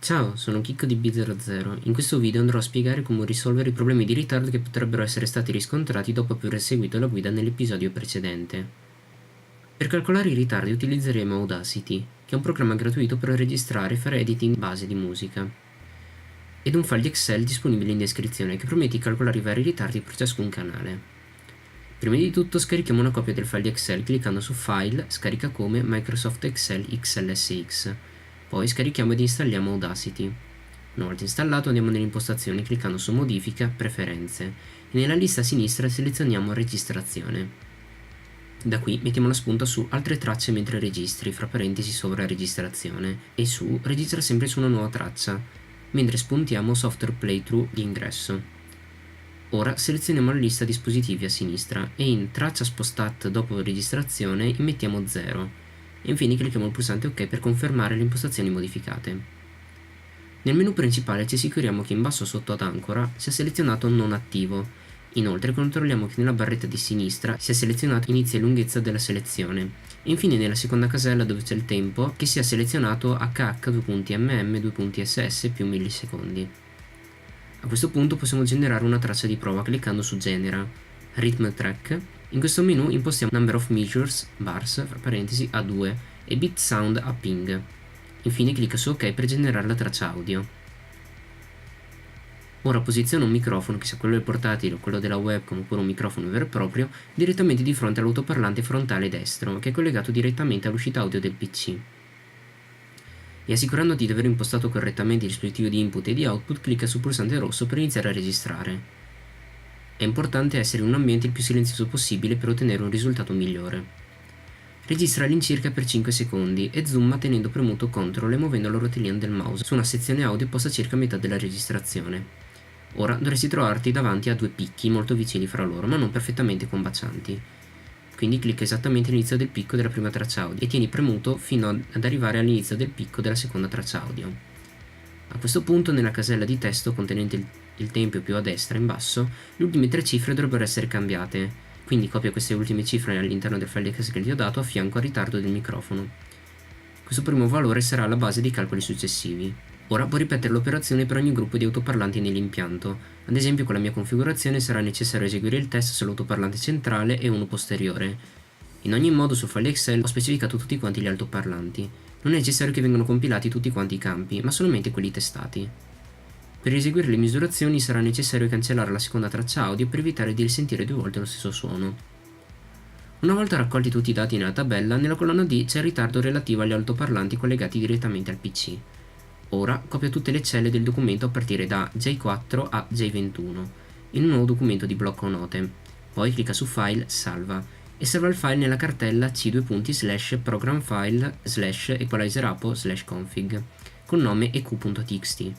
Ciao, sono Chicco di B00. In questo video andrò a spiegare come risolvere i problemi di ritardo che potrebbero essere stati riscontrati dopo aver seguito la guida nell'episodio precedente. Per calcolare i ritardi utilizzeremo Audacity, che è un programma gratuito per registrare e fare editing base di musica, ed un file di Excel disponibile in descrizione che permette di calcolare i vari ritardi per ciascun canale. Prima di tutto scarichiamo una copia del file di Excel cliccando su File, Scarica come, Microsoft Excel XLSX. Poi scarichiamo ed installiamo Audacity. Una volta installato andiamo nelle impostazioni cliccando su Modifica, Preferenze e nella lista a sinistra selezioniamo Registrazione. Da qui mettiamo la spunta su Altre tracce mentre registri, fra parentesi sovra registrazione, e su Registra sempre su una nuova traccia, mentre spuntiamo Software Playthrough di ingresso. Ora selezioniamo la lista dispositivi a sinistra e in Traccia spostat dopo registrazione immettiamo 0 e infine clicchiamo il pulsante OK per confermare le impostazioni modificate. Nel menu principale ci assicuriamo che in basso sotto ad ancora sia selezionato non attivo. Inoltre controlliamo che nella barretta di sinistra sia selezionato inizio e lunghezza della selezione e infine nella seconda casella dove c'è il tempo che sia selezionato HH2.mm2.ss più millisecondi. A questo punto possiamo generare una traccia di prova cliccando su Genera, Rhythm Track. In questo menu impostiamo Number of Measures, bars, fra parentesi, a 2 e Bit Sound a ping. Infine clicca su OK per generare la traccia audio. Ora posiziona un microfono, che sia quello del portatile o quello della webcam oppure un microfono vero e proprio, direttamente di fronte all'altoparlante frontale destro, che è collegato direttamente all'uscita audio del PC. E assicurandoti di aver impostato correttamente il dispositivo di input e di output, clicca sul pulsante rosso per iniziare a registrare. È importante essere in un ambiente il più silenzioso possibile per ottenere un risultato migliore. Registra all'incirca per 5 secondi e zooma tenendo premuto CTRL e muovendo la rotellina del mouse su una sezione audio posta circa a metà della registrazione. Ora dovresti trovarti davanti a due picchi molto vicini fra loro ma non perfettamente combacianti. Quindi clicca esattamente all'inizio del picco della prima traccia audio e tieni premuto fino ad arrivare all'inizio del picco della seconda traccia audio. A questo punto nella casella di testo contenente il tempo più a destra in basso, le ultime 3 cifre dovrebbero essere cambiate, quindi copia queste ultime cifre all'interno del file Excel che ti ho dato a fianco al ritardo del microfono. Questo primo valore sarà la base dei calcoli successivi. Ora puoi ripetere l'operazione per ogni gruppo di autoparlanti nell'impianto. Ad esempio con la mia configurazione sarà necessario eseguire il test sull'autoparlante centrale e uno posteriore. In ogni modo sul file Excel ho specificato tutti quanti gli altoparlanti. Non è necessario che vengano compilati tutti quanti i campi, ma solamente quelli testati. Per eseguire le misurazioni sarà necessario cancellare la seconda traccia audio per evitare di risentire 2 volte lo stesso suono. Una volta raccolti tutti i dati nella tabella, nella colonna D c'è il ritardo relativo agli altoparlanti collegati direttamente al PC. Ora copia tutte le celle del documento a partire da J4 a J21 in un nuovo documento di blocco note. Poi clicca su File, Salva e salva il file nella cartella c:/programfile/equalizerapo/config con nome eq.txt.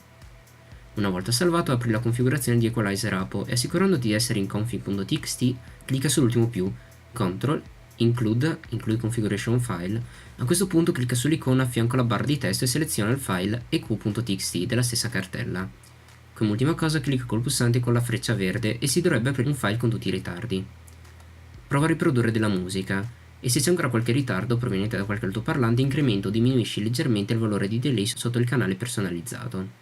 Una volta salvato apri la configurazione di Equalizer-Apo e assicurandoti di essere in config.txt clicca sull'ultimo più, CTRL, Include Configuration File. A questo punto clicca sull'icona a fianco alla barra di testo e seleziona il file eq.txt della stessa cartella. Come ultima cosa clicca col pulsante con la freccia verde e si dovrebbe aprire un file con tutti i ritardi. Prova a riprodurre della musica e se c'è ancora qualche ritardo proveniente da qualche altoparlante incrementa o diminuisci leggermente il valore di delay sotto il canale personalizzato.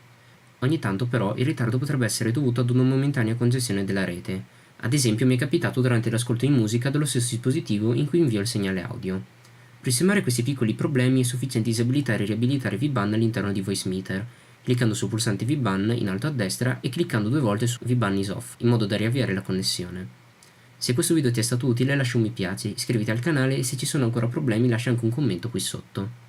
Ogni tanto però il ritardo potrebbe essere dovuto ad una momentanea congestione della rete. Ad esempio mi è capitato durante l'ascolto di musica dello stesso dispositivo in cui invio il segnale audio. Per sistemare questi piccoli problemi è sufficiente disabilitare e riabilitare VBAN all'interno di VoiceMeeter, cliccando sul pulsante VBAN in alto a destra e cliccando 2 volte su VBAN is off, in modo da riavviare la connessione. Se questo video ti è stato utile lascia un mi piace, iscriviti al canale e se ci sono ancora problemi lascia anche un commento qui sotto.